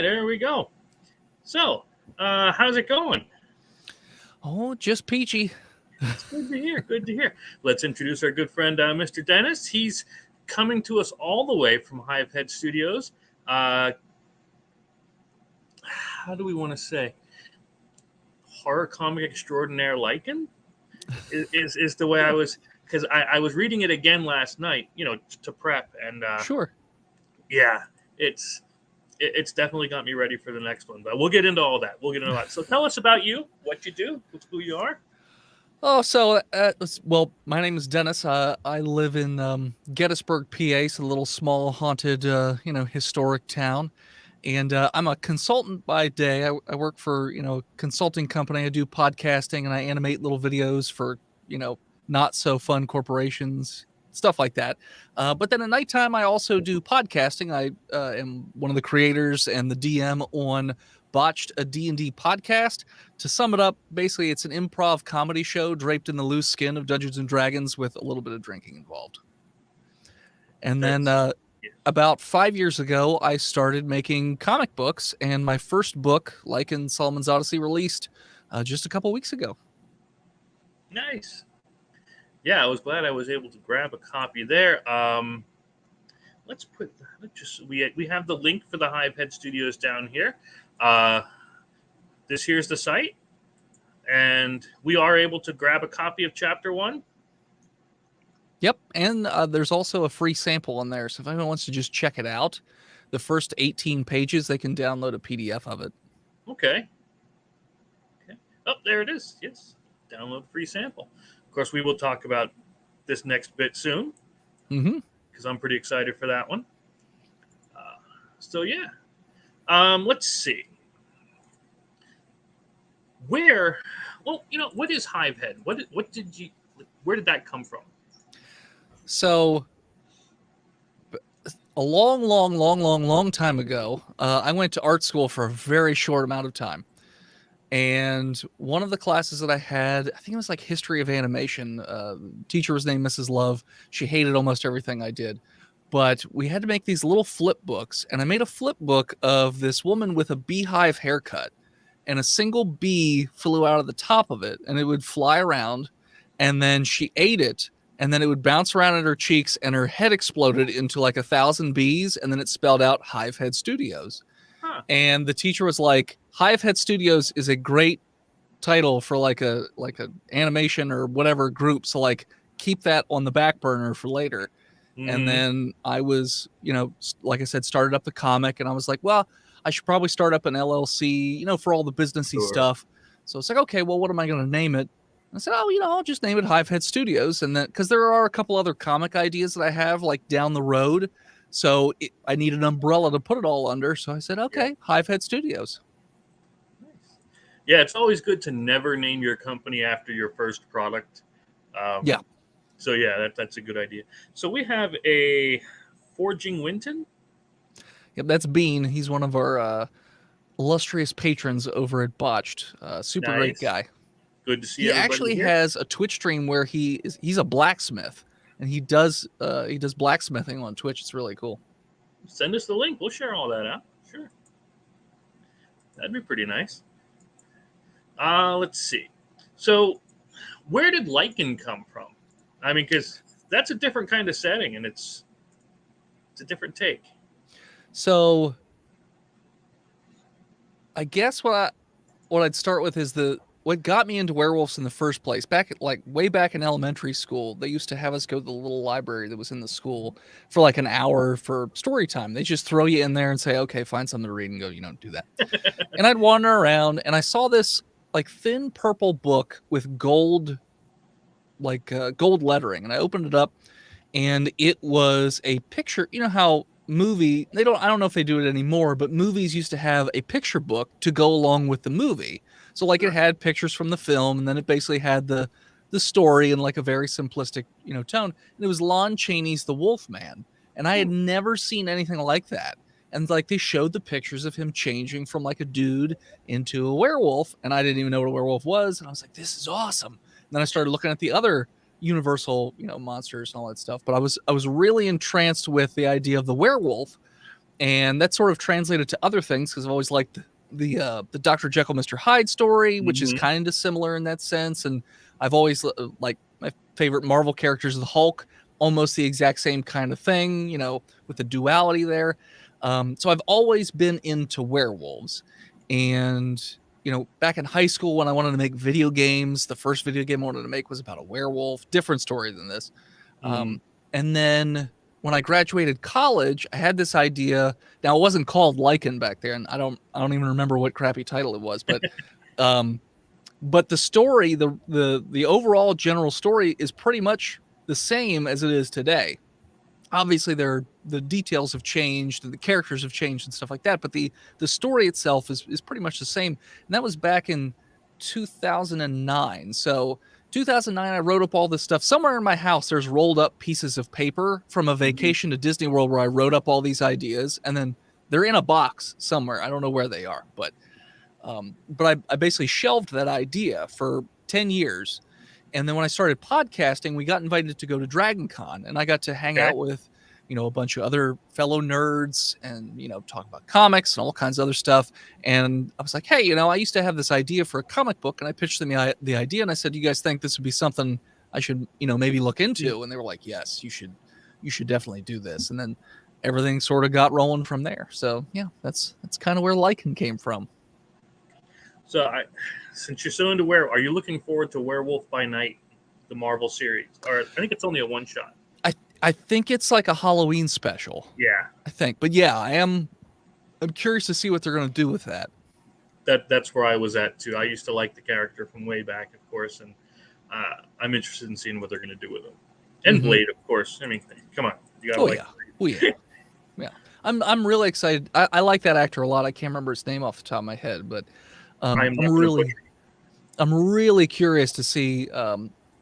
right, there we go. So, how's it going? Oh, just peachy. It's good to hear. Good to hear. Let's introduce our good friend, Mr. Dennis. He's coming to us all the way from Hivehead Studios. Uh, how do we want to say? Horror comic extraordinaire Lycan is the way I was, because I was reading it again last night, to prep, and Sure. yeah, it's definitely got me ready for the next one. But we'll get into all that. We'll get into that. So tell us about you, what you do, who you are. Oh, so, well, my name is Dennis. I live in Gettysburg, PA, so a little small, haunted, historic town. And I'm a consultant by day. I work for, a consulting company. I do podcasting and I animate little videos for, not so fun corporations, stuff like that. But then at nighttime, I also do podcasting. I am one of the creators and the DM on Botched, a D&D podcast. To sum it up, basically, it's an improv comedy show draped in the loose skin of Dungeons and Dragons with a little bit of drinking involved. And then about 5 years ago, I started making comic books, and my first book, Lycan Solomon's Odyssey, released just a couple weeks ago. Nice. Yeah, I was glad I was able to grab a copy there. We have the link for the Hivehead Studios down here. Here's the site, and we are able to grab a copy of Chapter 1. Yep, and there's also a free sample on there, so if anyone wants to just check it out, the first 18 pages, they can download a PDF of it. Okay. Oh, there it is. Yes, download free sample. Of course, we will talk about this next bit soon, because I'm pretty excited for that one. Let's see. What is Hivehead? Where did that come from? So, a long time ago, I went to art school for a very short amount of time. And one of the classes that I had, I think it was like history of animation. Teacher was named Mrs. Love. She hated almost everything I did. But we had to make these little flip books. And I made a flip book of this woman with a beehive haircut. And a single bee flew out of the top of it. And it would fly around. And then she ate it. And then it would bounce around in her cheeks. And her head exploded into like 1,000 bees. And then it spelled out Hivehead Studios. Huh. And the teacher was like, Hivehead Studios is a great title for like a animation or whatever group. So like keep that on the back burner for later. And then I was, like I said, started up the comic, and I was like, well, I should probably start up an LLC, for all the businessy stuff. So it's like, okay, well, what am I going to name it? And I said, I'll just name it Hivehead Studios. And then, because there are a couple other comic ideas that I have like down the road. So I need an umbrella to put it all under. So I said, okay, Hivehead Studios. Nice. Yeah, it's always good to never name your company after your first product. So yeah, that's a good idea. So we have a Forging Winton. Yep, that's Bean. He's one of our illustrious patrons over at Botched. Super great guy. Good to see you. He actually has a Twitch stream where he's a blacksmith, and he does blacksmithing on Twitch. It's really cool. Send us the link. We'll share all that out. Sure. That'd be pretty nice. Let's see. So where did Lycan come from? I mean, because that's a different kind of setting, and it's a different take. So I guess what I'd start with is what got me into werewolves in the first place. Way back in elementary school, they used to have us go to the little library that was in the school for like an hour for story time. They just throw you in there and say, okay, find something to read, and go, do that. And I'd wander around, and I saw this like thin purple book with gold lettering, and I opened it up, and it was a picture. You know how I don't know if they do it anymore, but movies used to have a picture book to go along with the movie. So like it had pictures from the film, and then it basically had the story in like a very simplistic, tone. And it was Lon Chaney's The Wolf Man. And I had never seen anything like that. And like they showed the pictures of him changing from like a dude into a werewolf, and I didn't even know what a werewolf was. And I was like, this is awesome. And then I started looking at the other Universal, monsters and all that stuff. But I was really entranced with the idea of the werewolf. and that sort of translated to other things because I've always liked the Dr. Jekyll, Mr. Hyde story, which is kind of similar in that sense. And I've always like my favorite Marvel characters, the Hulk, almost the exact same kind of thing, you know, with the duality there. So I've always been into werewolves. And, you know, back in high school when I wanted to make video games, the first video game I wanted to make was about a werewolf, different story than this. And then when I graduated college, I had this idea. Now it wasn't called Lycan back there, and I don't even remember what crappy title it was, but the story, the overall general story is pretty much the same as it is today. Obviously, the details have changed and the characters have changed and stuff like that, but the story itself is pretty much the same. And that was back in 2009. So 2009, I wrote up all this stuff. Somewhere in my house, there's rolled up pieces of paper from a vacation to Disney World where I wrote up all these ideas, and then they're in a box somewhere. I don't know where they are, but I basically shelved that idea for 10 years. And then when I started podcasting, we got invited to go to Dragon Con, and I got to hang out with, you know, a bunch of other fellow nerds and, you know, talk about comics and all kinds of other stuff. And I was like, hey, you know, I used to have this idea for a comic book, and I pitched them the idea, and I said, you guys think this would be something I should, you know, maybe look into? And they were like, yes, you should definitely do this. And then everything sort of got rolling from there. So yeah, that's kind of where Lycan came from. So since you're so into are you looking forward to Werewolf by Night, the Marvel series? Or I think it's only a one shot. I think it's like a Halloween special. Yeah. I think. But yeah, I'm curious to see what they're going to do with that. That's where I was at too. I used to like the character from way back, of course, and I'm interested in seeing what they're going to do with him. And Blade, of course. I mean, come on. You gotta Blade. Yeah. I'm really excited. I like that actor a lot. I can't remember his name off the top of my head, but I'm really curious to see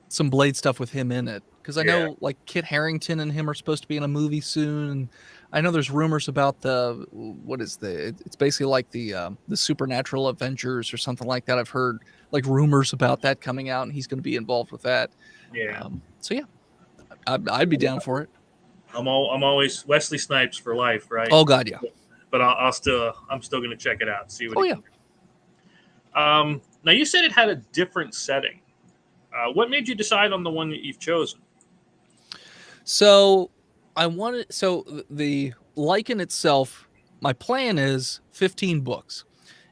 some Blade stuff with him in it, because I know like Kit Harington and him are supposed to be in a movie soon, and I know there's rumors about it's basically like the Supernatural Avengers or something like that. I've heard like rumors about that coming out, and he's going to be involved with that. So yeah, I'd be down for it. I'm always Wesley Snipes for life, right? Oh God, yeah. But I'm still going to check it out, see what. Now you said it had a different setting. What made you decide on the one that you've chosen? So the Lycan itself, my plan is 15 books.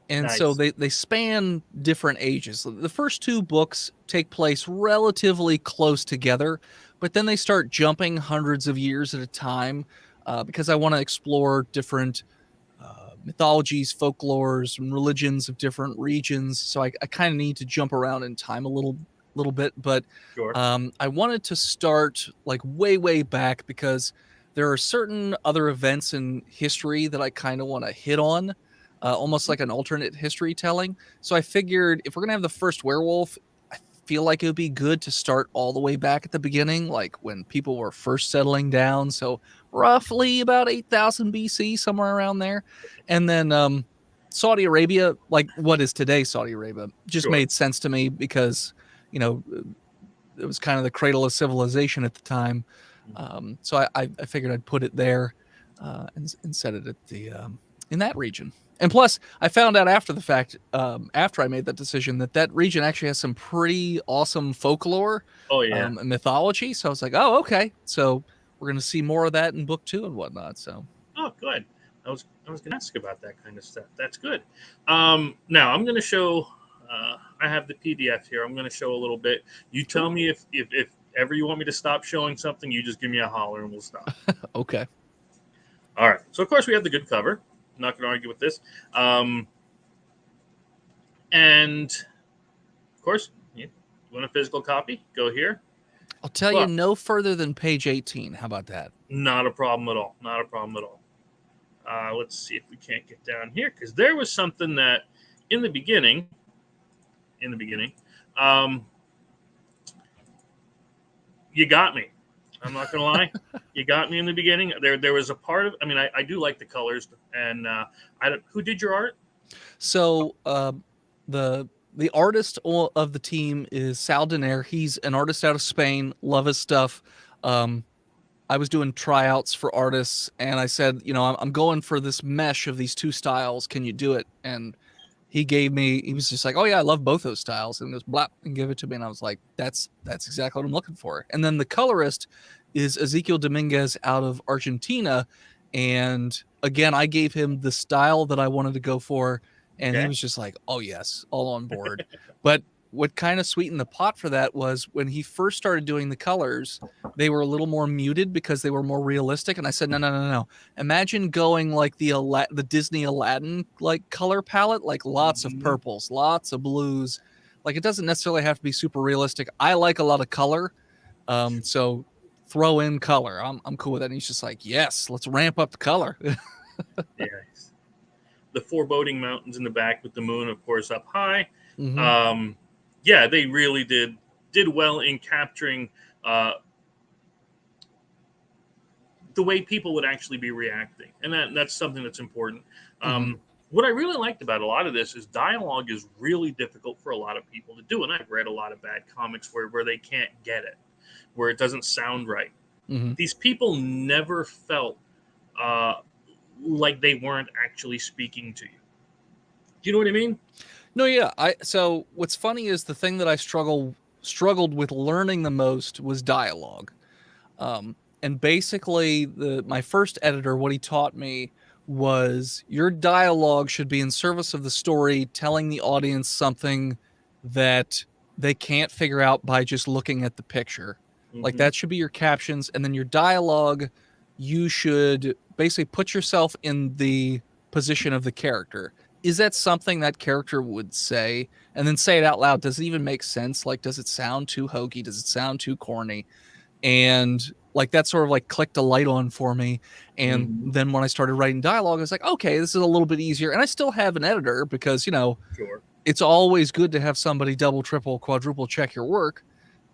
And so they span different ages. The first two books take place relatively close together, but then they start jumping hundreds of years at a time because I want to explore different mythologies, folklores, and religions of different regions. So I kind of need to jump around in time a little bit, but I wanted to start like way back because there are certain other events in history that I kind of want to hit on, almost like an alternate history telling. So I figured if we're gonna have the first werewolf, I feel like it would be good to start all the way back at the beginning, like when people were first settling down. So roughly about 8,000 BC, somewhere around there. And then Saudi Arabia, like what is today Saudi Arabia, just made sense to me because, you know, it was kind of the cradle of civilization at the time. So I figured I'd put it there and set it at the in that region. And plus, I found out after the fact, after I made that decision, that region actually has some pretty awesome folklore and mythology. So I was like, oh, okay. So we're going to see more of that in book 2 and whatnot. So. Oh, good. I was going to ask about that kind of stuff. That's good. Now I'm going to show. I have the PDF here. I'm going to show a little bit. You tell me if ever you want me to stop showing something, you just give me a holler and we'll stop. Okay. All right. So of course we have the good cover. I'm not going to argue with this. And of course, you want a physical copy? Go here. I'll tell you no further than page 18. How about that? Not a problem at all. Not a problem at all. Let's see if we can't get down here, because there was something that in the beginning, you got me. I'm not gonna lie, you got me in the beginning. There was a part of. I mean, I do like the colors, and who did your art? So the artist of the team is Sal Denaire. He's an artist out of Spain. Love his stuff. I was doing tryouts for artists, and I said, I'm going for this mesh of these two styles. Can you do it? And he was just like, oh yeah, I love both those styles, and goes blap and give it to me, and I was like, that's exactly what I'm looking for. And then the colorist is Ezekiel Dominguez out of Argentina, and again, I gave him the style that I wanted to go for, and he Okay. was just like, oh yes, all on board. But what kind of sweetened the pot for that was when he first started doing the colors, they were a little more muted because they were more realistic, and I said, no. Imagine going like the Disney Aladdin like color palette, like lots of Mhm. purples, lots of blues. Like it doesn't necessarily have to be super realistic. I like a lot of color, so throw in color. I'm cool with that. And he's just like, yes, let's ramp up the color. Yeah. The foreboding mountains in the back with the moon, of course, up high. hmm Um, yeah, they really did well in capturing the way people would actually be reacting, and that's something that's important. hmm What I really liked about a lot of this is dialogue is really difficult for a lot of people to do, and I've read a lot of bad comics where they can't get it, where it doesn't sound right. hmm These people never felt uh, like they weren't actually speaking to you. Do you know what I mean? No, yeah. So what's funny is the thing that I struggled with learning the most was dialogue. And basically, my first editor, what he taught me was your dialogue should be in service of the story, telling the audience something that they can't figure out by just looking at the picture. Like Mm-hmm. that should be your captions, and then your dialogue, you should basically put yourself in the position of the character. Is that something that character would say? And then say it out loud. Does it even make sense? Like, does it sound too hokey? Does it sound too corny? And like that sort of like clicked a light on for me. And Mm-hmm. then when I started writing dialogue, I was like, okay, this is a little bit easier. And I still have an editor because Sure. it's always good to have somebody double, triple, quadruple check your work,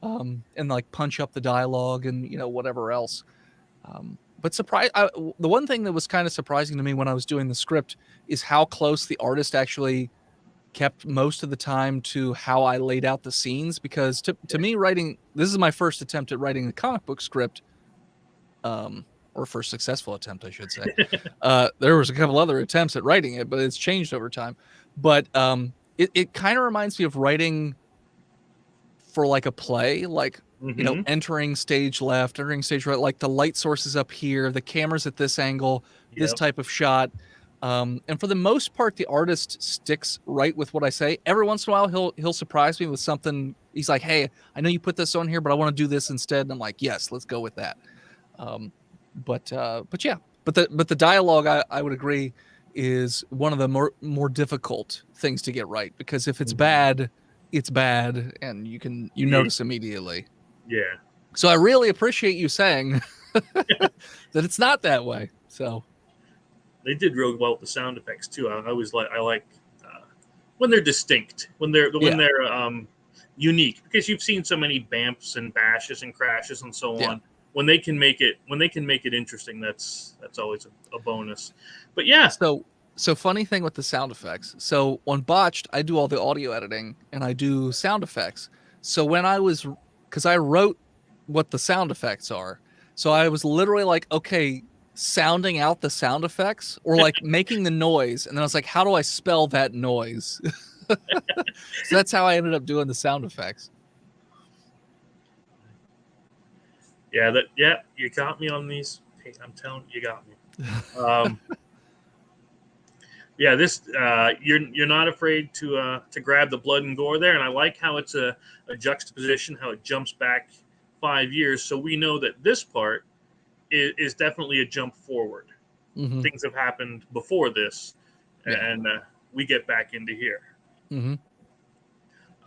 and like punch up the dialogue and whatever else. But the one thing that was kind of surprising to me when I was doing the script is how close the artist actually kept most of the time to how I laid out the scenes, because to me, this is my first attempt at writing a comic book script, or first successful attempt, I should say. There was a couple other attempts at writing it, but it's changed over time. But it kind of reminds me of writing for like a play, like Mm-hmm. entering stage left, entering stage right, like the light sources up here, the camera's at this angle, this Yep. type of shot. And for the most part, the artist sticks right with what I say. Every once in a while, he'll surprise me with something. He's like, "Hey, I know you put this on here, but I want to do this instead." And I'm like, "Yes, let's go with that." Um, but yeah, but the dialogue, I would agree, is one of the more difficult things to get right, because if it's Mm-hmm. bad, it's bad, and you Yeah. notice immediately. Yeah. So I really appreciate you saying that it's not that way. So They did real well with the sound effects too. I like when they're distinct, when yeah, they're unique, because you've seen so many bamps and bashes and crashes and so yeah. on. When they can make it interesting, that's always a bonus. But yeah, So funny thing with the sound effects. So on Botched, I do all the audio editing and I do sound effects. So because I wrote what the sound effects are, so I was literally like, okay, sounding out the sound effects or like making the noise, and then I was like, how do I spell that noise? So that's how I ended up doing the sound effects. yeah, you got me on these. Hey, I'm telling you, you got me. Um, yeah, this you're not afraid to grab the blood and gore there, and I like how it's a juxtaposition, how it jumps back 5 years, so we know that this part is definitely a jump forward. hmm Things have happened before this, Yeah. and we get back into here. hmm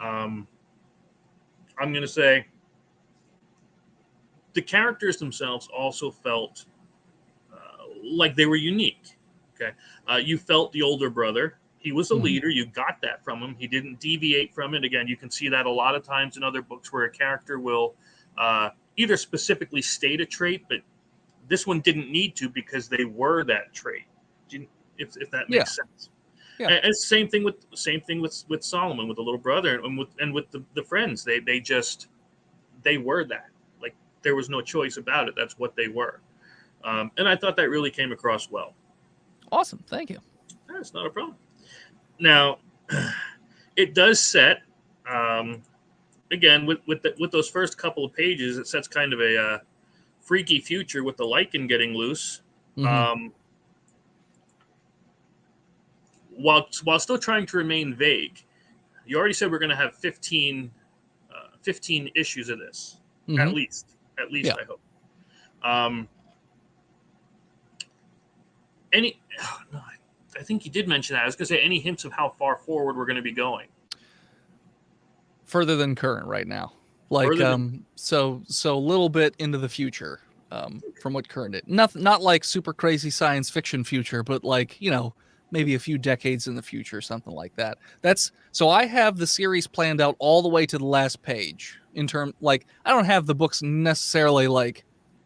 Um, I'm going to say the characters themselves also felt like they were unique. Okay, you felt the older brother. He was a hmm leader. You got that from him. He didn't deviate from it. Again, you can see that a lot of times in other books where a character will either specifically state a trait, but this one didn't need to because they were that trait. If that Yeah. makes sense. Yeah. And same thing with Solomon, with the little brother, and with the friends. They were that. Like there was no choice about it. That's what they were. And I thought that really came across well. Awesome. Thank you. That's not a problem. Now, it does set, again, with those first couple of pages, it sets kind of a freaky future with the Lycan getting loose. Mm-hmm. While still trying to remain vague. You already said we're going to have 15 issues of this, Mm-hmm. at least, Yeah. I hope. No, I think you did mention that. I was going to say, any hints of how far forward we're going to be going? Further than current right now. Like, so a little bit into the future, from what current it. Not like super crazy science fiction future, but like, maybe a few decades in the future, something like that. So I have the series planned out all the way to the last page. Like, I don't have the books necessarily like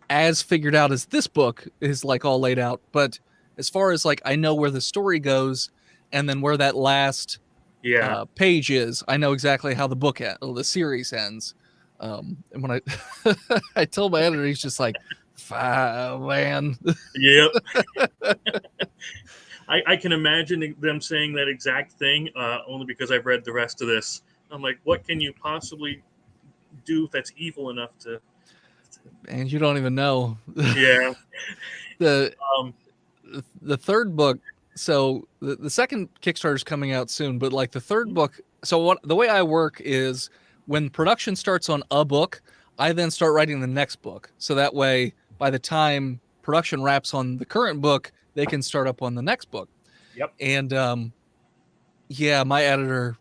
as figured out as this book is like all laid out, but as far as like I know where the story goes, and then where that last page is, I know exactly how the series ends. And when I I told my editor, he's just like, man. Yep. I can imagine them saying that exact thing, only because I've read the rest of this. I'm like, what can you possibly do that's evil enough to? And you don't even know. Yeah. the third book. So the second Kickstarter is coming out soon, but like the third book. So the way I work is when production starts on a book, I then start writing the next book. So that way, by the time production wraps on the current book, they can start up on the next book. Yep. And yeah, my editor,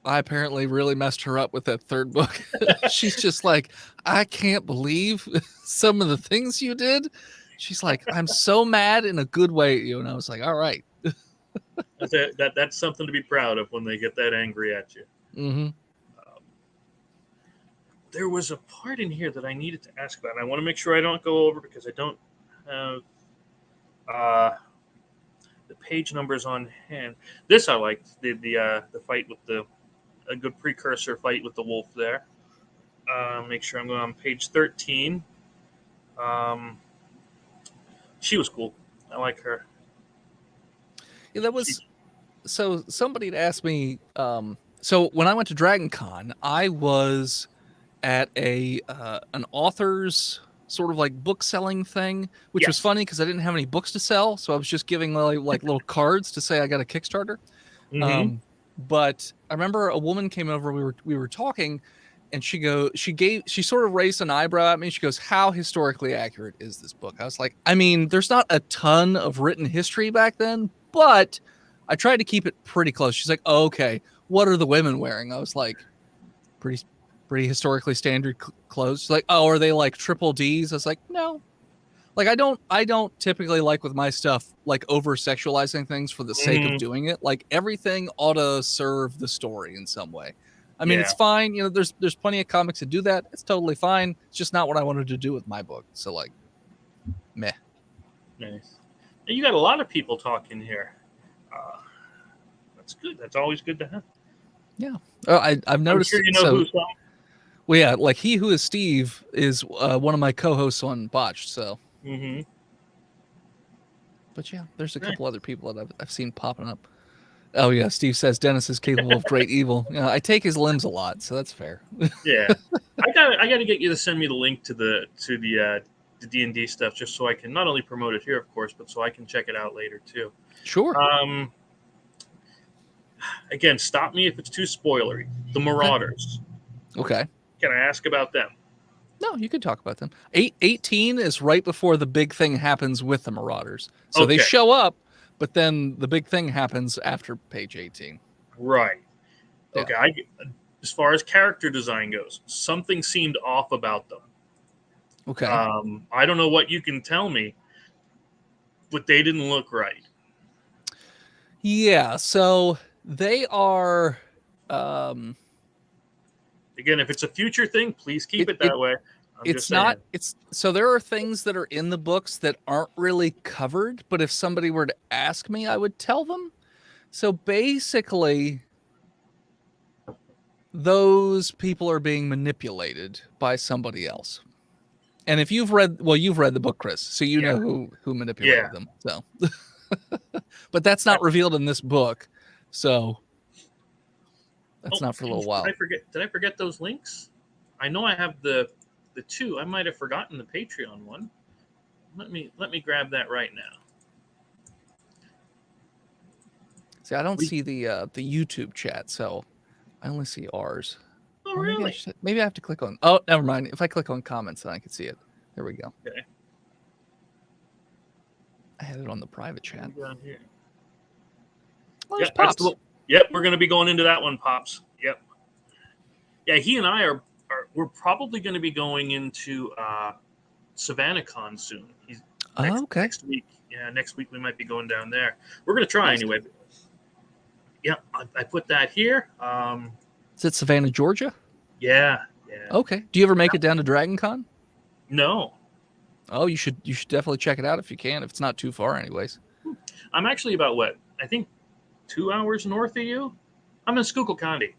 I apparently really messed her up with that third book. She's just like, I can't believe some of the things you did. She's like, I'm so mad in a good way at you. And I was like, all right. That's something to be proud of when they get that angry at you. Mm-hmm. There was a part in here that I needed to ask about, and I want to make sure I don't go over because I don't have the page numbers on hand. This I liked, the fight with a good precursor fight with the wolf there. Make sure I'm going on page 13. She was cool. I like her. Yeah, that was so. Somebody had asked me. So when I went to Dragon Con, I was at an author's sort of like book selling thing, which was funny because I didn't have any books to sell, so I was just giving like little cards to say I got a Kickstarter. Mm-hmm. But I remember a woman came over. We were talking, and she sort of raised an eyebrow at me. She goes, "How historically accurate is this book?" I was like, I mean, there's not a ton of written history back then, but I tried to keep it pretty close. She's like, oh, okay, what are the women wearing? I was like, pretty historically standard clothes. She's like, oh, are they like triple D's? I was like, no. Like, I don't typically like with my stuff, like over sexualizing things for the sake of doing it. Like, everything ought to serve the story in some way. I mean, it's fine. There's plenty of comics that do that. It's totally fine. It's just not what I wanted to do with my book. So like, meh. Nice. And you got a lot of people talking here. That's good. That's always good to have. Yeah. I've noticed. I'm sure you know who's on. Well, yeah, like He Who Is Steve is one of my co-hosts on Botched. So. Mm-hmm. But yeah, there's a couple other people that I've seen popping up. Oh yeah, Steve says Dennis is capable of great evil. I take his limbs a lot, so that's fair. Yeah, I got to get you to send me the link to the D&D stuff, just so I can not only promote it here, of course, but so I can check it out later too. Sure. Again, stop me if it's too spoilery. The Marauders. Okay. Can I ask about them? No, you could talk about them. 18 is right before the big thing happens with the Marauders. So they show up, but then the big thing happens after page 18. Right. Yeah. Okay. As far as character design goes, something seemed off about them. Okay. I don't know what you can tell me, but they didn't look right. Yeah. So they are. Again, if it's a future thing, please keep it that way. It's not. So there are things that are in the books that aren't really covered, but if somebody were to ask me, I would tell them. So basically, those people are being manipulated by somebody else. And if you've read the book, Chris, so you know who manipulated them. So, but that's not revealed in this book. So that's not for a little while. Did I forget those links? I know I have the two. I might have forgotten the Patreon one. Let me grab that right now. See, I don't see the YouTube chat, so I only see ours. Oh, really? Maybe I have to click on. Oh, never mind. If I click on comments, then I can see it. There we go. Okay. I had it on the private chat. Down here. Well, there's Pops. Yep, we're going to be going into that one, Pops. Yep. Yeah, he and I we're probably going to be going into SavannahCon soon. Next week. Yeah, next week we might be going down there. We're going to try anyway. Yeah, I put that here. Is it Savannah, Georgia? Yeah. Okay. Do you ever make it down to DragonCon? No. Oh, you should definitely check it out if you can. If it's not too far, anyways. I'm actually about I think 2 hours north of you. I'm in Schuylkill County.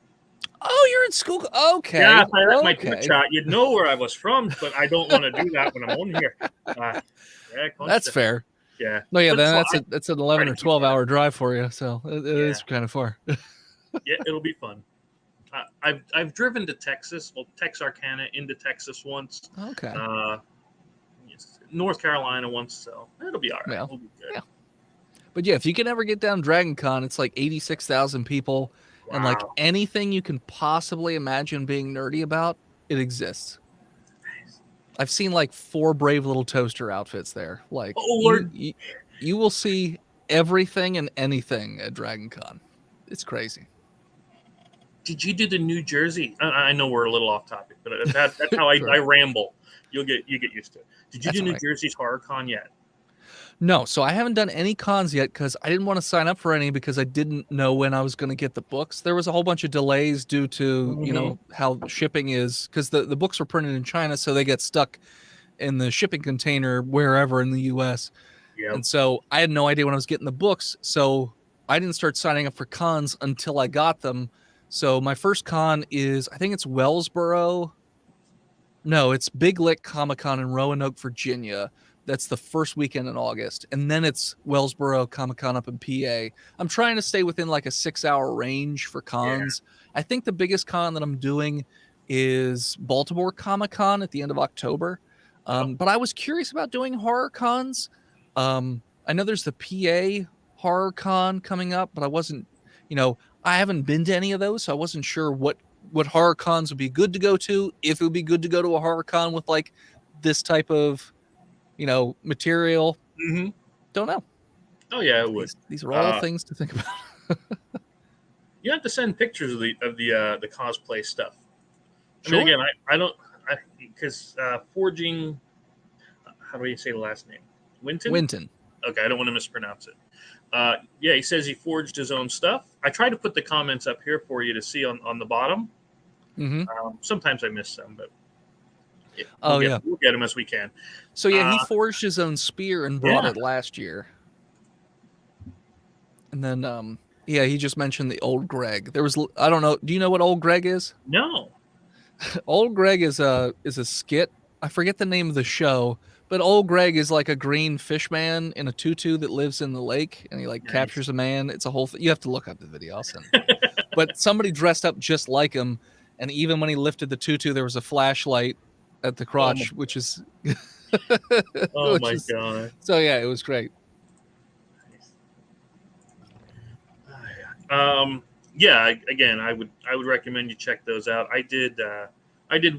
Oh, you're in Schuylkill. Okay. Yeah, if I had my Twitch chat, you'd know where I was from, but I don't want to do that when I'm on here. That's fair. Yeah. No, yeah, then that's an 11 or 12 hour drive for you, so it is kind of far. Yeah, it'll be fun. I've driven to Texas, Texarkana into Texas once. Okay. North Carolina once, so it'll be all right. Yeah. We'll be good. Yeah. But yeah, if you can ever get down DragonCon, it's like 86,000 people, and like anything you can possibly imagine being nerdy about, it exists. I've seen like 4 brave little toaster outfits there. Like, you will see everything and anything at DragonCon. It's crazy. Did you do the New Jersey? I know we're a little off topic, but that's how I ramble. You get used to it. Did you do New Jersey's HorrorCon yet? No, so I haven't done any cons yet because I didn't want to sign up for any because I didn't know when I was going to get the books. There was a whole bunch of delays due to how shipping is, because the books were printed in China, so they get stuck in the shipping container wherever in the U.S. Yep. And so I had no idea when I was getting the books, so I didn't start signing up for cons until I got them. So my first con is, I think it's Wellsboro. No, it's Big Lick Comic-Con in Roanoke, Virginia. That's the first weekend in August. And then it's Wellsboro Comic-Con up in PA. I'm trying to stay within like a 6-hour range for cons. Yeah. I think the biggest con that I'm doing is Baltimore Comic-Con at the end of October. But I was curious about doing horror cons. I know there's the PA Horror Con coming up, but I wasn't, I haven't been to any of those, so I wasn't sure what horror cons would be good to go to, if it would be good to go to a horror con with like this type of material. Mm-hmm. Don't know. Oh yeah, it would. These are all things to think about. You have to send pictures of the cosplay stuff. Sure. I mean, again, I don't, because Forging. How do you say the last name? Winton. Okay, I don't want to mispronounce it. Yeah, he says he forged his own stuff. I try to put the comments up here for you to see on the bottom. Mm-hmm. Sometimes I miss some, but we'll get them as we can. So yeah, he forged his own spear and brought it last year. And then he just mentioned the Old Greg. There was, I don't know, do you know what Old Greg is? No. Old Greg is a skit. I forget the name of the show, but Old Greg is like a green fish man in a tutu that lives in the lake, and he captures a man. It's a whole thing. You have to look up the video. I'll send it. But somebody dressed up just like him, and even when he lifted the tutu, there was a flashlight at the crotch, which is God. So yeah, it was great. Again, I would recommend you check those out. I did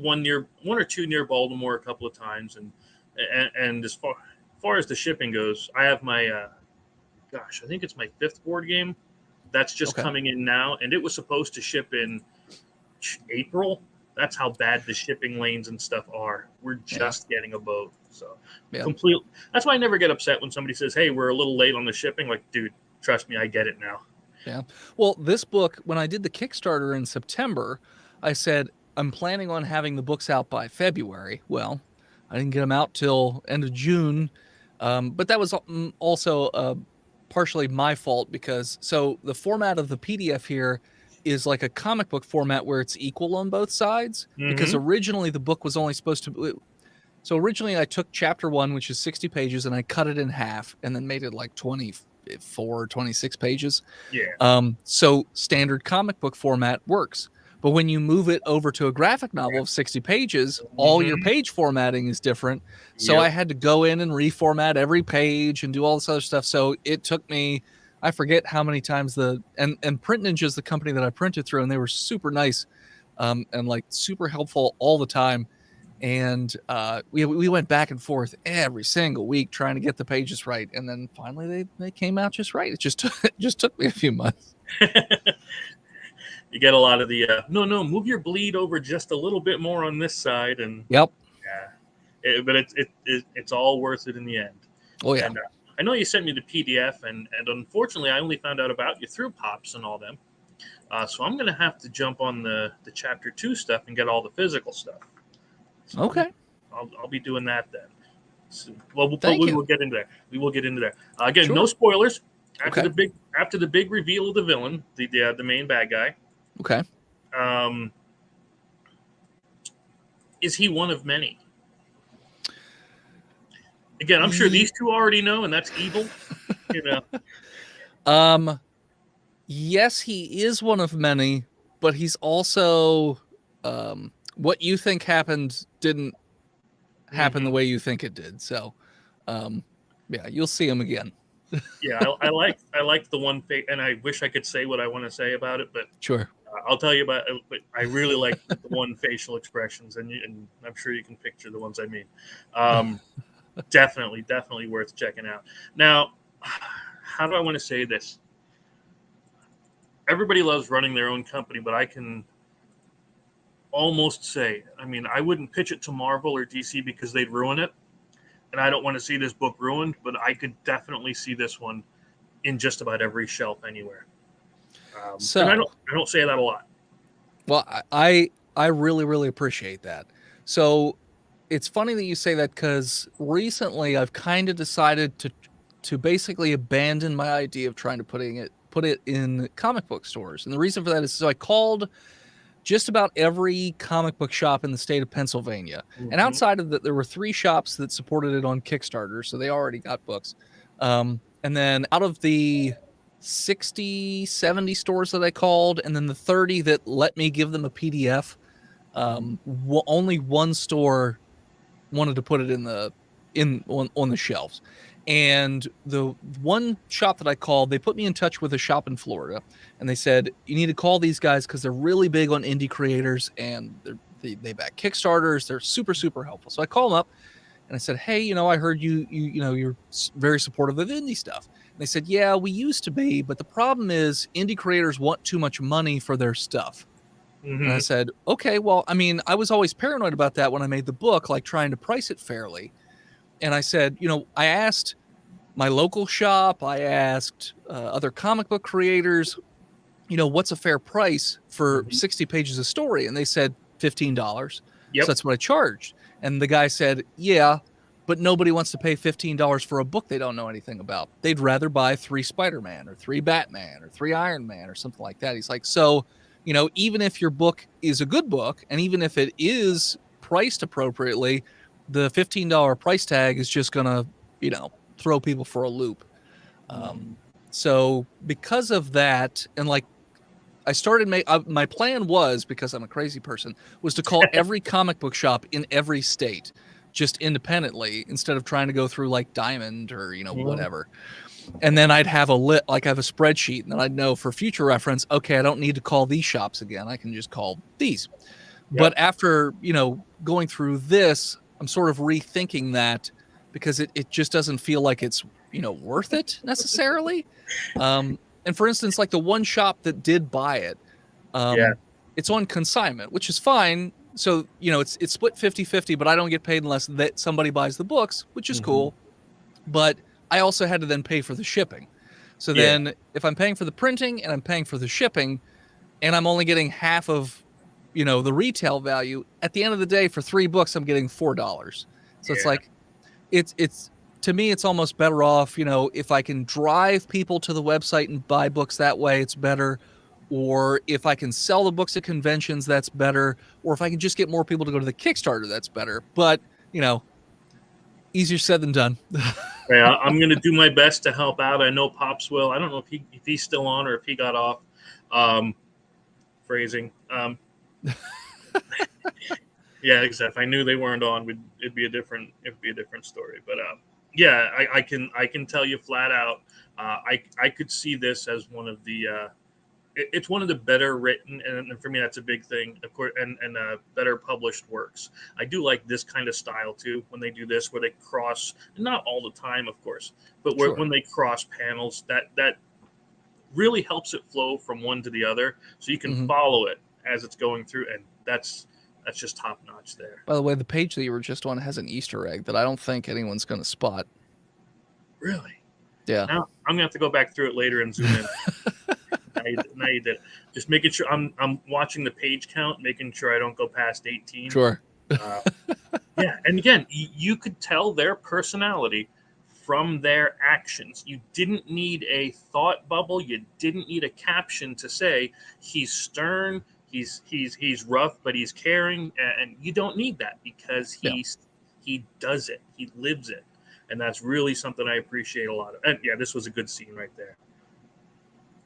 one or two near Baltimore a couple of times, and as far as the shipping goes, I have my I think it's my 5th board game that's just coming in now, and it was supposed to ship in April. That's how bad the shipping lanes and stuff are. We're just getting a boat, so completely. That's why I never get upset when somebody says, "Hey, we're a little late on the shipping." Like, dude, trust me, I get it now. Yeah. Well, this book, when I did the Kickstarter in September, I said I'm planning on having the books out by February. Well, I didn't get them out till end of June, but that was also partially my fault because the format of the PDF here is like a comic book format where it's equal on both sides, because originally the book was only supposed to So originally I took chapter 1, which is 60 pages, and I cut it in half and then made it like 24, 26 pages. Yeah. So standard comic book format works. But when you move it over to a graphic novel of 60 pages, all your Mhm. page formatting is different. So I Yep. had to go in and reformat every page and do all this other stuff. So it took me, I forget how many times and Print Ninja is the company that I printed through, and they were super nice, and like super helpful all the time. And we went back and forth every single week trying to get the pages right, and then finally they came out just right. It just took me a few months. You get a lot of the no, move your bleed over just a little bit more on this side, and Yep. but it's all worth it in the end. Oh yeah. And I know you sent me the PDF, and unfortunately, I only found out about you through Pops and all them. So I'm gonna have to jump on the chapter 2 stuff and get all the physical stuff. So Okay. I'll be doing that then. So, well, but Thank we you. will get into that. We will get into that. Again, no Sure. spoilers. Okay. After the big reveal of the villain, the main bad guy. Okay. Um, is he one of many? Again, I'm sure these two already know, and that's evil. You know. Yes, he is one of many, but he's also what you think happened didn't happen the way you think it did. So yeah, you'll see him again. Yeah, I like the one and I wish I could say what I want to say about it, but Sure. I'll tell you about it. But I really like the one facial expressions, and I'm sure you can picture the ones I mean. Definitely worth checking out. Now, how do I want to say this? Everybody loves running their own company, but I can almost say, I mean, I wouldn't pitch it to Marvel or DC because they'd ruin it, and I don't want to see this book ruined, but I could definitely see this one in just about every shelf anywhere. So and I don't say that a lot. Well, I really appreciate that. So it's funny that you say that, because recently I've kind of decided to basically abandon my idea of trying to put it in comic book stores. And the reason for that is, so I called just about every comic book shop in the state of Pennsylvania. And outside of that, there were 3 shops that supported it on Kickstarter, so they already got books. And then out of the 60, 70 stores that I called, and then the 30 that let me give them a PDF, only one store wanted to put it on the shelves. And the one shop that I called, they put me in touch with a shop in Florida, and they said, you need to call these guys because they're really big on indie creators, and they back Kickstarters. They're super helpful. So I called them up and I said, hey, I heard you're very supportive of indie stuff. And they said, yeah, we used to be, but the problem is indie creators want too much money for their stuff. And I said, okay, well, I mean, I was always paranoid about that when I made the book, like trying to price it fairly. And I said, I asked my local shop, I asked other comic book creators, what's a fair price for 60 pages of story? And they said $15. Yep. So that's what I charged. And the guy said, yeah, but nobody wants to pay $15 for a book they don't know anything about. They'd rather buy 3 Spider-Man or 3 Batman or 3 Iron Man or something like that. He's like, so, even if your book is a good book, and even if it is priced appropriately, the $15 price tag is just going to, throw people for a loop. So because of that, and like, I started my plan was, because I'm a crazy person, was to call every comic book shop in every state just independently, instead of trying to go through like Diamond or whatever. And then I'd have I have a spreadsheet, and then I'd know for future reference, okay, I don't need to call these shops again. I can just call these. Yep. But after going through this, I'm sort of rethinking that, because it just doesn't feel like it's worth it necessarily. And for instance, like the one shop that did buy it, it's on consignment, which is fine. So, it's split 50-50, but I don't get paid unless that somebody buys the books, which is cool. But I also had to then pay for the shipping. So then if I'm paying for the printing and I'm paying for the shipping, and I'm only getting half of, the retail value, at the end of the day, for 3 books, I'm getting $4. So it's like, it's to me, it's almost better off, if I can drive people to the website and buy books that way, it's better. Or if I can sell the books at conventions, that's better. Or if I can just get more people to go to the Kickstarter, that's better. But, Easier said than done. Yeah, I'm going to do my best to help out. I know Pops will. I don't know if he's still on or if he got off. Phrasing. Yeah, exactly. If I knew they weren't on, it'd be a different story. But yeah, I can tell you flat out, I could see this as one of the it's one of the better written, and for me that's a big thing, of course, and better published works. I do like this kind of style too when they do this, where they cross, not all the time, of course, but Sure. when they cross panels, that really helps it flow from one to the other, so you can Mhm. follow it as it's going through, and that's just top notch there. By the way, the page that you were just on has an Easter egg that I don't think anyone's going to spot. Really? Yeah. Now I'm gonna have to go back through it later and zoom in. Now you did. Just making sure I'm watching the page count, making sure I don't go past 18. Sure. Uh, yeah, and again, you could tell their personality from their actions. You didn't need a thought bubble. You didn't need a caption to say he's stern, he's rough, but he's caring, and you don't need that because Yeah. he does it. He lives it, and that's really something I appreciate a lot of. And yeah, this was a good scene right there.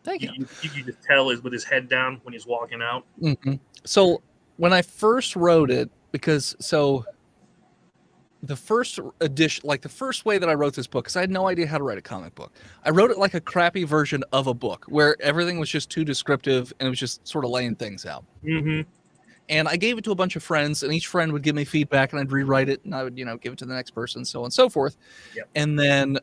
Thank you. You can just tell is with his head down when he's walking out. Mm-hmm. So when I first wrote it, because the first edition, like the first way that I wrote this book, because I had no idea how to write a comic book. I wrote it like a crappy version of a book where everything was just too descriptive and it was just sort of laying things out. Mm-hmm. And I gave it to a bunch of friends, and each friend would give me feedback, and I'd rewrite it, and I would, give it to the next person, so on and so forth. Yep. And then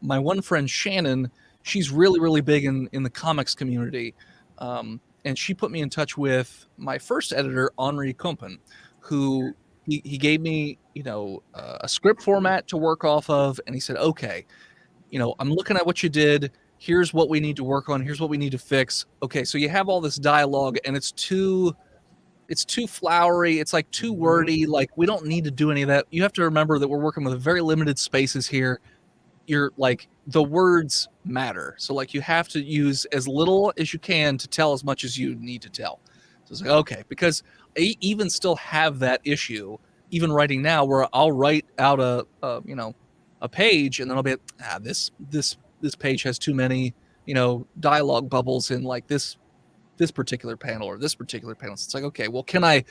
my one friend Shannon, she's really, really big in the comics community, and she put me in touch with my first editor, Henri Compen, who he gave me, a script format to work off of, and he said, okay, I'm looking at what you did. Here's what we need to work on. Here's what we need to fix. Okay, so you have all this dialogue, and it's too flowery. It's like too wordy. Like, we don't need to do any of that. You have to remember that we're working with very limited spaces here. You're like, the words matter. So like, you have to use as little as you can to tell as much as you need to tell. So it's like, okay, because I even still have that issue, even writing now, where I'll write out a page, and then I'll be like, this page has too many, dialogue bubbles in like this particular panel or this particular panel. So it's like, okay, well, can I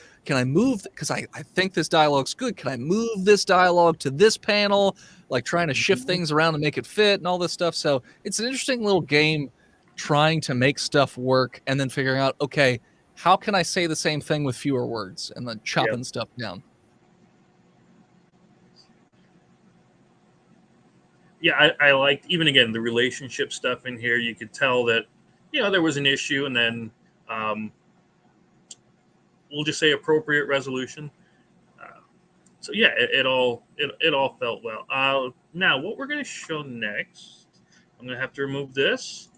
move, because I think this dialogue's good. Can I move this dialogue to this panel? Like trying to shift things around to make it fit and all this stuff. So it's an interesting little game trying to make stuff work and then figuring out, okay, how can I say the same thing with fewer words, and then chopping stuff down. Yeah, I liked, even again, the relationship stuff in here. You could tell that, there was an issue, and then we'll just say appropriate resolution. So yeah, it all felt well. Now, what we're going to show next, I'm going to have to remove this.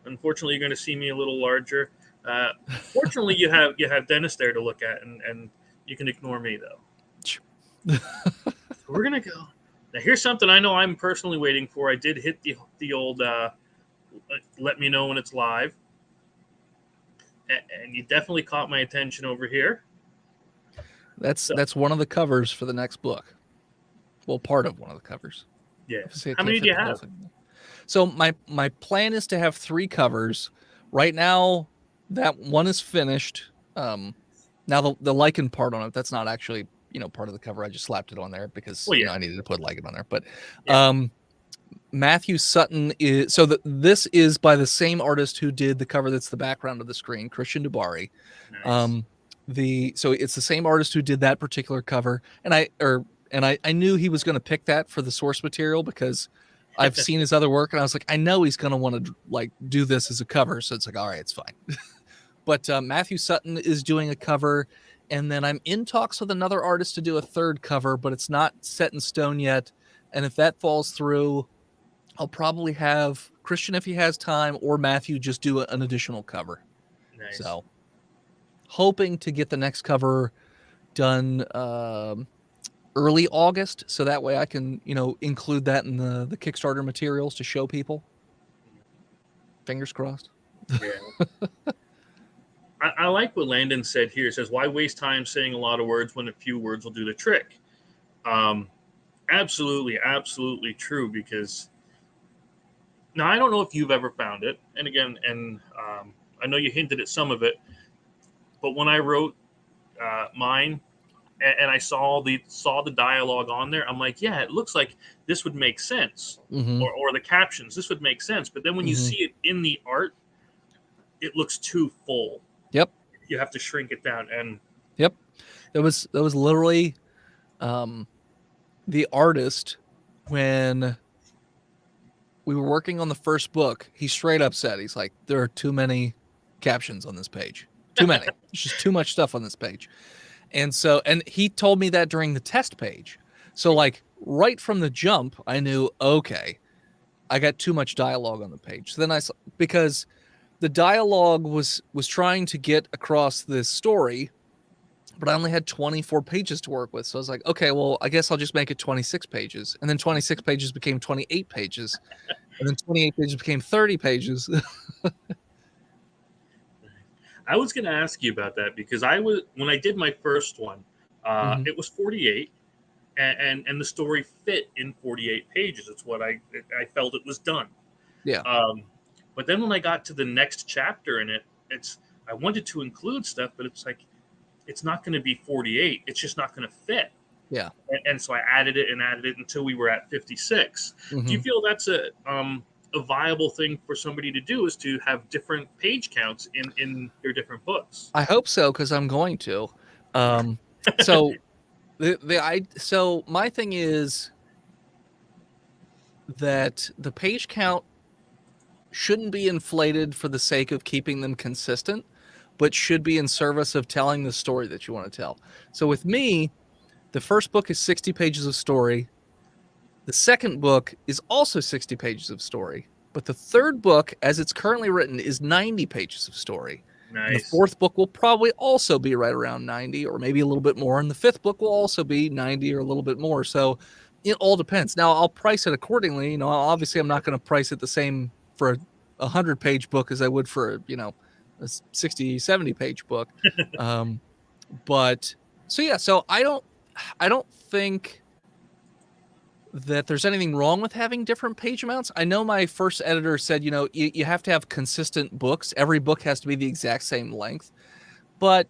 Unfortunately, you're going to see me a little larger. Fortunately, you have Dennis there to look at, and you can ignore me though. We're gonna go. Now, here's something I know I'm personally waiting for. I did hit the old let me know when it's live, and you definitely caught my attention over here. That's one of the covers for the next book. Well, part of one of the covers. Yeah. How many do you have? So my plan is to have 3 covers. Right now, that one is finished. Now the Lycan part on it, that's not actually part of the cover. I just slapped it on there because I needed to put Lycan on there. But Matthew Sutton is this is by the same artist who did the cover that's the background of the screen, Christian Dubari. Nice. So it's the same artist who did that particular cover, and I knew he was going to pick that for the source material because I've seen his other work, and I was like, I know he's going to want to like do this as a cover, so it's like, all right, it's fine. But Matthew Sutton is doing a cover, and then I'm in talks with another artist to do a 3rd cover, but it's not set in stone yet. And if that falls through, I'll probably have Christian, if he has time, or Matthew just do an additional cover. Nice. So hoping to get the next cover done early August, so that way I can, include that in the Kickstarter materials to show people. Fingers crossed. Yeah. I like what Landon said here. It says, why waste time saying a lot of words when a few words will do the trick? Absolutely, absolutely true. Because now I don't know if you've ever found it, and again, and I know you hinted at some of it, but when I wrote mine and I saw the dialogue on there, I'm like, yeah, it looks like this would make sense, Mm-hmm. or the captions, this would make sense. But then when you Mm-hmm. see it in the art, it looks too full. Yep. You have to shrink it down, and Yep. That was literally the artist when we were working on the first book. He straight up said, he's like, there are too many captions on this page. Too many. There's just too much stuff on this page. And he told me that during the test page. So like right from the jump, I knew, okay, I got too much dialogue on the page. So then because the dialogue was trying to get across this story, but I only had 24 pages to work with. So I was like, okay, well, I guess I'll just make it 26 pages. And then 26 pages became 28 pages. And then 28 pages became 30 pages. I was going to ask you about that because when I did my first one, Mm-hmm. it was 48, and the story fit in 48 pages. It's what I felt it was done. Yeah. But then when I got to the next chapter in it, I wanted to include stuff, but it's like it's not going to be 48. It's just not going to fit. Yeah. And so I added it until we were at 56. Mm-hmm. Do you feel that's a viable thing for somebody to do, is to have different page counts in their different books? I hope so, because I'm going to. So so my thing is that the page count shouldn't be inflated for the sake of keeping them consistent, but should be in service of telling the story that you want to tell. So with me, the first book is 60 pages of story. The second book is also 60 pages of story. But the third book, as it's currently written, is 90 pages of story. Nice. And the fourth book will probably also be right around 90, or maybe a little bit more. And the fifth book will also be 90 or a little bit more. So it all depends. Now, I'll price it accordingly. You know, obviously, I'm not going to price it the same for a 100-page book as I would for, a 60, 70-page book. But so, yeah, so I don't think that there's anything wrong with having different page amounts. I know my first editor said, you have to have consistent books. Every book has to be the exact same length. But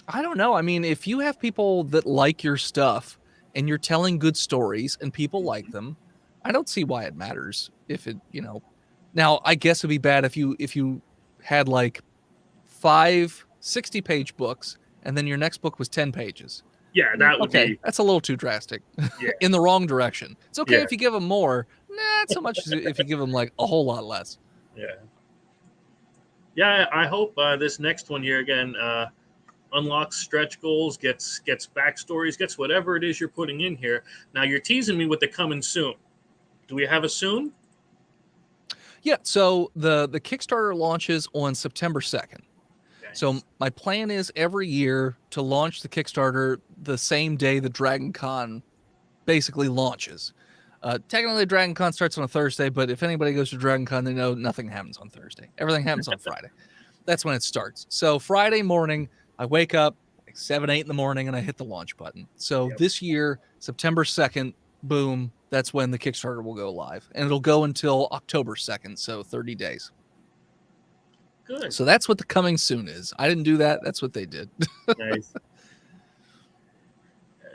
I don't know. I mean, if you have people that like your stuff and you're telling good stories and people like them, I don't see why it matters if it, Now, I guess it'd be bad if you had like 5 60-page books and then your next book was 10 pages. Yeah, that would be. That's a little too drastic. Yeah. In the wrong direction. It's okay Yeah. if you give them more, not so much as if you give them like a whole lot less. Yeah. Yeah, I hope this next one here again unlocks stretch goals, gets backstories, gets whatever it is you're putting in here. Now you're teasing me with the coming soon. Do we have a soon? Yeah, so the Kickstarter launches on September 2nd. So my plan is every year to launch the Kickstarter the same day the Dragon Con basically launches. Technically, Dragon Con starts on a Thursday, but if anybody goes to Dragon Con, they know nothing happens on Thursday. Everything happens on Friday. That's when it starts. So Friday morning, I wake up like 7, 8 in the morning, and I hit the launch button. So this year, September 2nd, boom, that's when the Kickstarter will go live. And it'll go until October 2nd, so 30 days. Good. So that's what the coming soon is. I didn't do that. That's what they did. Nice.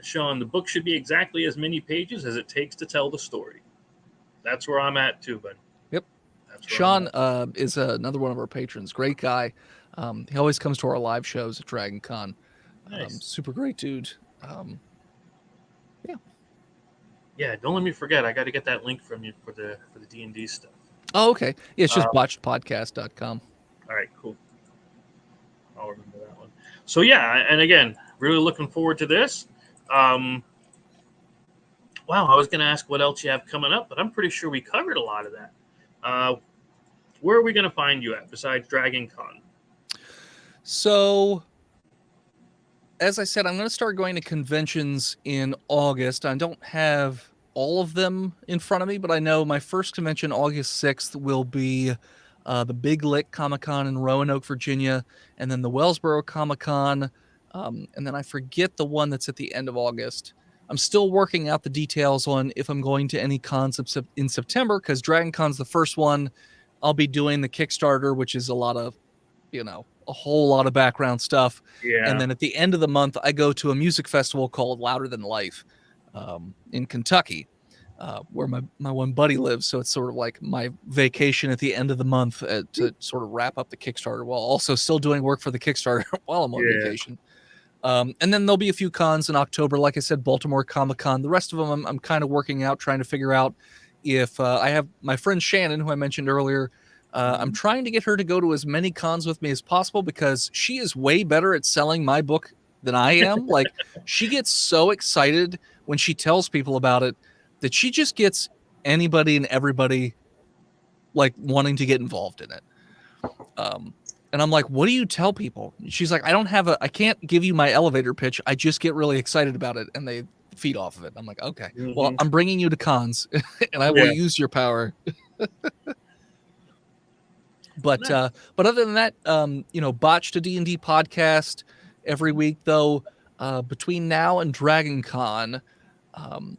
Sean, the book should be exactly as many pages as it takes to tell the story. That's where I'm at too, bud. Yep. Sean is another one of our patrons. Great guy. He always comes to our live shows at Dragon Con. Nice. Super great dude. Yeah. Yeah, don't let me forget. I got to get that link from you for the D&D stuff. Oh, okay. Yeah, it's just botchedpodcast.com. All right, cool. I'll remember that one. So yeah, and again, really looking forward to this. Wow, I was going to ask what else you have coming up, but I'm pretty sure we covered a lot of that. Where are we going to find you at besides Dragon Con? So, as I said, I'm going to start going to conventions in August. I don't have all of them in front of me, but I know my first convention, August 6th, will be the Big Lick Comic-Con in Roanoke, Virginia, and then the Wellsboro Comic-Con, and then I forget the one that's at the end of August. I'm still working out the details on if I'm going to any cons in September, because Dragon Con's the first one. I'll be doing the Kickstarter, which is a lot of, a whole lot of background stuff. Yeah. And then at the end of the month, I go to a music festival called Louder Than Life in Kentucky, where my one buddy lives. So it's sort of like my vacation at the end of the month to sort of wrap up the Kickstarter while also still doing work for the Kickstarter while I'm on vacation. And then there'll be a few cons in October. Like I said, Baltimore Comic-Con. The rest of them I'm kind of working out, trying to figure out if I have my friend Shannon, who I mentioned earlier. I'm trying to get her to go to as many cons with me as possible, because she is way better at selling my book than I am. Like, she gets so excited when she tells people about it that she just gets anybody and everybody like wanting to get involved in it. And I'm like, what do you tell people? She's like, I can't give you my elevator pitch. I just get really excited about it and they feed off of it. I'm like, okay, well, I'm bringing you to cons and I will use your power. But other than that, Botched a D&D podcast every week, though. Between now and Dragon Con,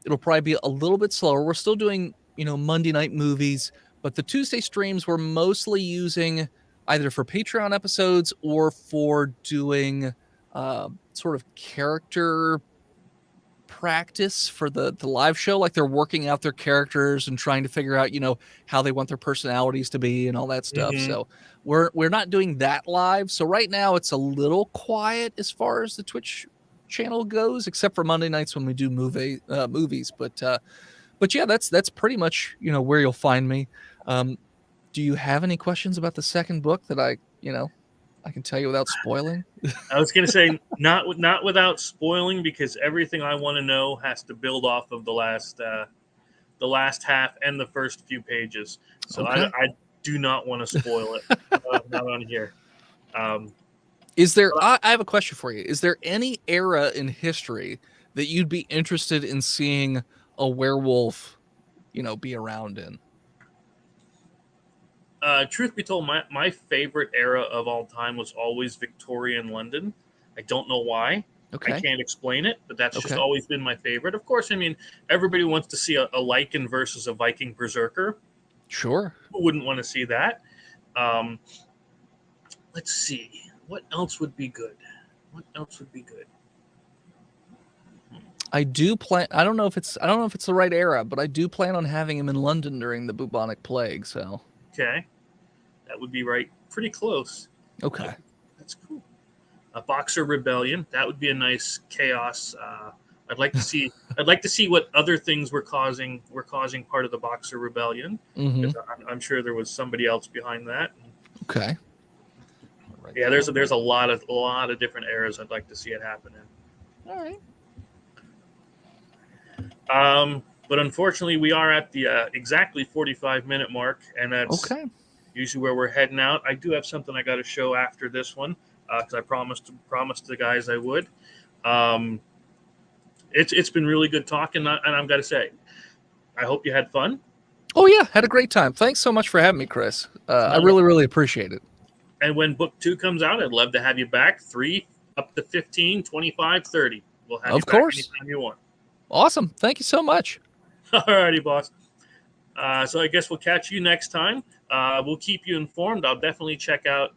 it'll probably be a little bit slower. We're still doing, Monday night movies, but the Tuesday streams we're mostly using either for Patreon episodes or for doing sort of character practice for the live show. Like, they're working out their characters and trying to figure out, how they want their personalities to be and all that stuff. So we're not doing that live. So right now it's a little quiet as far as the Twitch channel goes, except for Monday nights when we do movies. But yeah, that's pretty much, where you'll find me. Do you have any questions about the second book that I can tell you without spoiling? I was going to say not without spoiling, because everything I want to know has to build off of the last half and the first few pages. So okay. I do not want to spoil it. Not on here. Is there? I have a question for you. Is there any era in history that you'd be interested in seeing a werewolf, be around in? Truth be told, my favorite era of all time was always Victorian London. I don't know why. Okay. I can't explain it, but that's just always been my favorite. Of course, I mean, everybody wants to see a Lycan versus a Viking berserker. Sure. Who wouldn't want to see that? Let's see. What else would be good? I do plan. I don't know if it's the right era, but I do plan on having him in London during the bubonic plague. So. Okay. That would be right. Pretty close. Okay. That's cool. A Boxer Rebellion. That would be a nice chaos. I'd like to see. I'd like to see what other things were causing part of the Boxer Rebellion. I'm sure there was somebody else behind that. Okay. Yeah, there's a lot of different eras I'd like to see it happen in. All right. But unfortunately, we are at the exactly 45-minute mark, and that's usually where we're heading out. I do have something I got to show after this one, because I promised the guys I would. It's been really good talking, and I've got to say, I hope you had fun. Oh yeah, had a great time. Thanks so much for having me, Chris. I really appreciate it. And when book 2 comes out, I'd love to have you back. 3 up to 15, 25, 30. We'll have you back anytime you want. Awesome. Thank you so much. All righty, boss. So I guess we'll catch you next time. We'll keep you informed. I'll definitely check out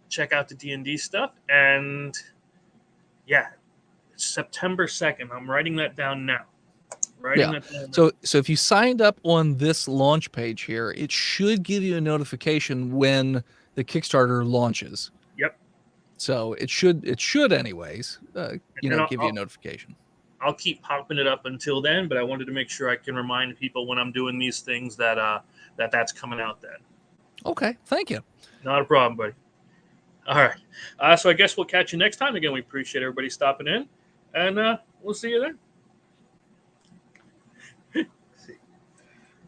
the D&D stuff. And yeah, September 2nd. I'm writing that down now. So if you signed up on this launch page here, it should give you a notification when the Kickstarter launches. Yep. So it should anyways, give you a notification. I'll keep popping it up until then, but I wanted to make sure I can remind people when I'm doing these things that that's coming out then. Okay, thank you. Not a problem, buddy. All right. So I guess we'll catch you next time. Again, we appreciate everybody stopping in, and we'll see you then.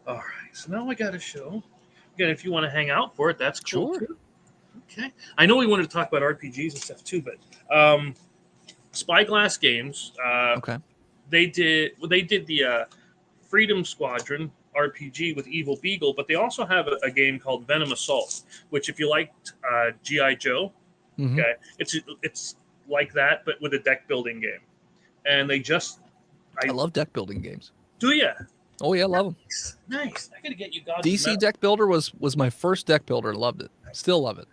All right. So now I got to show. Again, if you want to hang out for it, that's cool. Sure. Too. Okay. I know we wanted to talk about RPGs and stuff too, but Spyglass Games. They did the Freedom Squadron RPG with Evil Beagle, but they also have a game called Venom Assault, which if you liked G.I. Joe, it's like that, but with a deck building game. and they just I love deck building games. do ya. Oh yeah, I love them. Nice. I gotta get you Gods of DC Metal. Deck Builder was my first deck builder. Loved it. Still love it.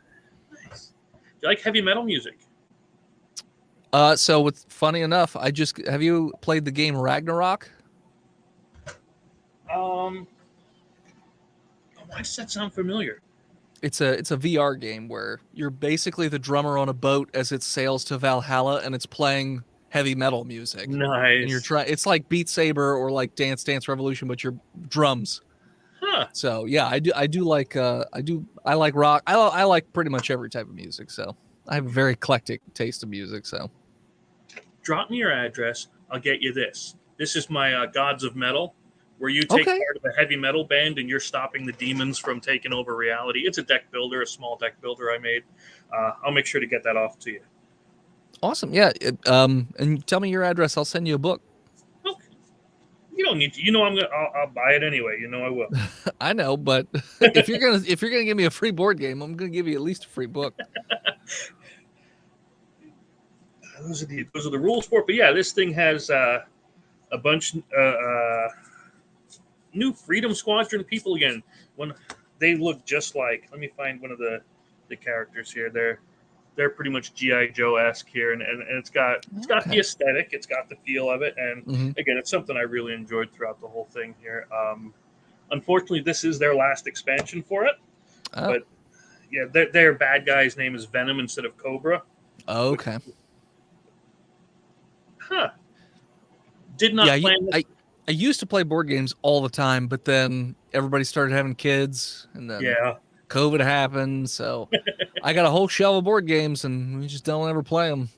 Nice. Do you like heavy metal music? So it's funny enough, have you played the game Ragnarok? Why does that sound familiar? It's a VR game where you're basically the drummer on a boat as it sails to Valhalla, and it's playing heavy metal music. Nice. And you're trying. It's like Beat Saber or like Dance Dance Revolution, but you're drums. Huh. So yeah, I do like I like rock. I like pretty much every type of music. So I have a very eclectic taste of music. So Drop me your address. I'll get you this. This is my Gods of Metal, where you take Okay. part of a heavy metal band and you're stopping the demons from taking over reality. It's a deck builder, a small deck builder I made. I'll make sure to get that off to you. Awesome. Yeah. And tell me your address. I'll send you a book. Okay. You don't need to. You know I'll buy it anyway. You know I will. I know, but if you're gonna give me a free board game, I'm gonna give you at least a free book. Those are the rules for it. But yeah, this thing has a bunch new Freedom Squadron people again. When they look just like, let me find one of the characters here. They're pretty much GI Joe-esque here, and it's got the aesthetic, it's got the feel of it, and again, it's something I really enjoyed throughout the whole thing here. Unfortunately, this is their last expansion for it, but yeah, their bad guy's name is Venom instead of Cobra. Okay. Huh. Did not plan this. I used to play board games all the time, but then everybody started having kids, and then COVID happened. So I got a whole shelf of board games, and we just don't ever play them.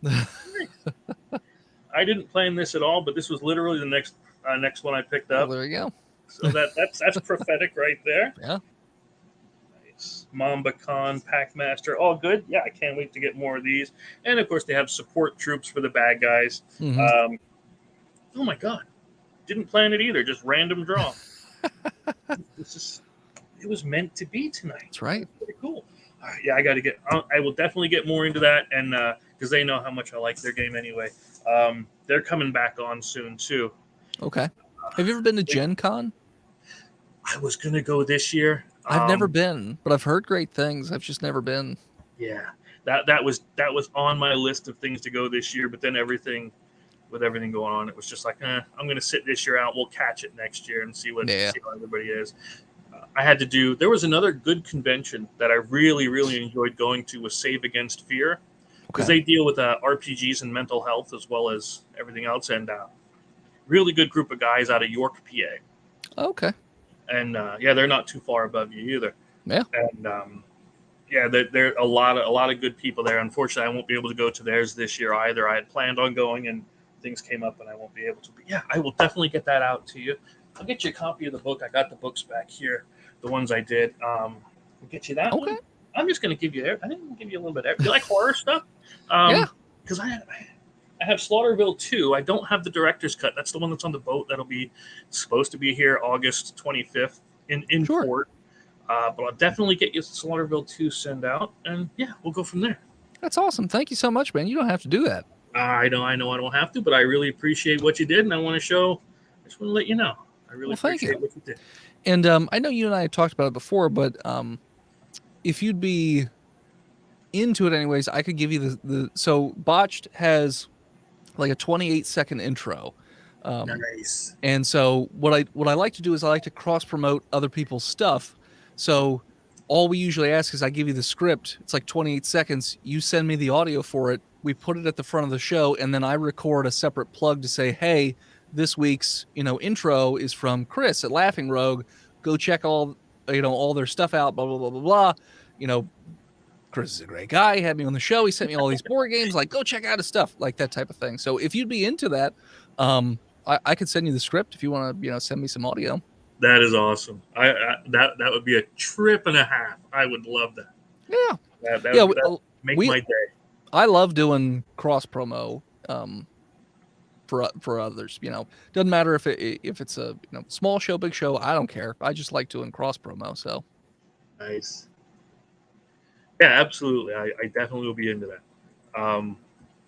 I didn't plan this at all, but this was literally the next one I picked up. Well, there you go. So that's prophetic right there. Yeah. Nice. Mamba Khan, Packmaster, all good. Yeah, I can't wait to get more of these. And of course, they have support troops for the bad guys. Oh my god. Didn't plan it either, just random draw. It was meant to be tonight. That's right. That's pretty cool. All right, yeah, I will definitely get more into that, and because they know how much I like their game anyway. They're coming back on soon too. Okay. Have you ever been to Gen Con? I was gonna go this year. I've never been, but I've heard great things. I've just never been. Yeah, that was on my list of things to go this year, but then everything going on, it was just like, I'm going to sit this year out. We'll catch it next year and see how everybody is. I had to do. There was another good convention that I really, really enjoyed going to, was Save Against Fear, because they deal with RPGs and mental health as well as everything else, and really good group of guys out of York, PA. Okay. And they're not too far above you either. Yeah. And there are a lot of good people there. Unfortunately, I won't be able to go to theirs this year either. I had planned on going, and things came up, and I won't be able to. But yeah, I will definitely get that out to you. I'll get you a copy of the book. I got the books back here, the ones I did. We'll get you that one. I'm just going to give you. I think I'll give you a little bit. You like horror stuff? Yeah. Because I have Slaughterville 2. I don't have the director's cut. That's the one that's on the boat. That'll be supposed to be here August 25th in port. But I'll definitely get you Slaughterville 2 send out, and yeah, we'll go from there. That's awesome. Thank you so much, man. You don't have to do that. I know I don't have to, but I really appreciate what you did, and I just want to let you know. I really appreciate what you did. And I know you and I had talked about it before, but if you'd be into it anyways, I could give you so Botched has like a 28-second intro. Nice. And so what I like to do is I like to cross promote other people's stuff. So all we usually ask is I give you the script. It's like 28 seconds. You send me the audio for it. We put it at the front of the show, and then I record a separate plug to say, hey, this week's intro is from Chris at Laughing Rogue. Go check all their stuff out. Blah blah blah blah blah. Chris is a great guy. He had me on the show. He sent me all these board games. Like, go check out his stuff, like that type of thing. So if you'd be into that, I could send you the script if you want to, send me some audio. That is awesome. That would be a trip and a half. I would love that. Yeah. That would make my day. I love doing cross promo for others. Doesn't matter if it's a small show, big show. I don't care. I just like doing cross promo. So nice. Yeah, absolutely. I definitely will be into that.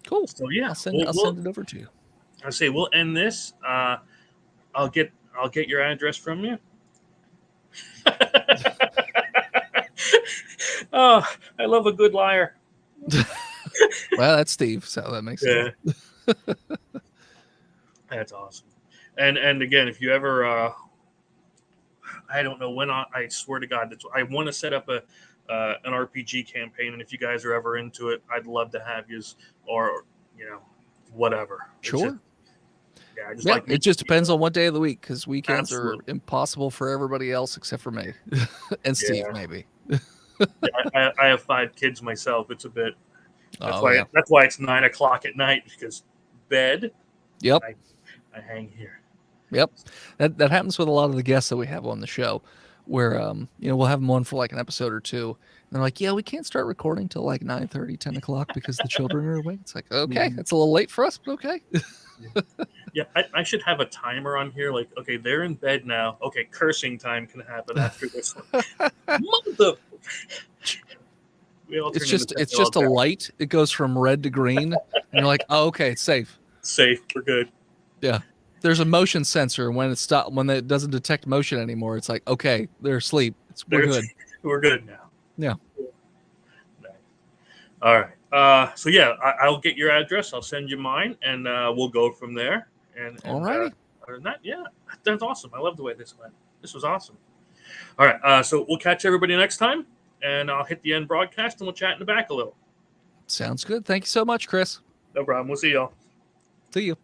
Cool. So yeah, I'll send it over to you. I say we'll end this. I'll get your address from you. Oh, I love a good liar. Well, that's Steve, so that makes sense. Yeah, that's awesome. And again, if you ever, I don't know when I swear to God, I want to set up an RPG campaign, and if you guys are ever into it, I'd love to have you, or whatever. Sure. I just Yeah, like it just depends on what day of the week, because weekends Absolutely. are impossible for everybody else except for me and Steve, Yeah. maybe. I have 5 kids myself. It's a bit. Oh yeah. That's why it's 9 o'clock at night, because bed. Yep. I hang here. Yep. That happens with a lot of the guests that we have on the show, where we'll have them on for like an episode or two, and they're like, yeah, we can't start recording till like 9:30, 10 o'clock because the children are awake. It's like, okay, Mhm. it's a little late for us, but okay. Yeah, I should have a timer on here. Like, okay, they're in bed now. Okay, cursing time can happen after this one. Mother. We all turn into It's just a dogs. light. It goes from red to green, and you're like, oh, okay, it's safe. Safe. We're good. Yeah. There's a motion sensor when it doesn't detect motion anymore. It's like, okay, they're asleep. We're good. We're good now. Yeah. Nice. All right. So yeah, I'll get your address. I'll send you mine, and we'll go from there. And Alrighty. other than that, yeah, that's awesome. I love the way this went. This was awesome. All right. So we'll catch everybody next time, and I'll hit the end broadcast, and we'll chat in the back a little. Sounds good. Thank you so much, Chris. No problem. We'll see y'all. See you.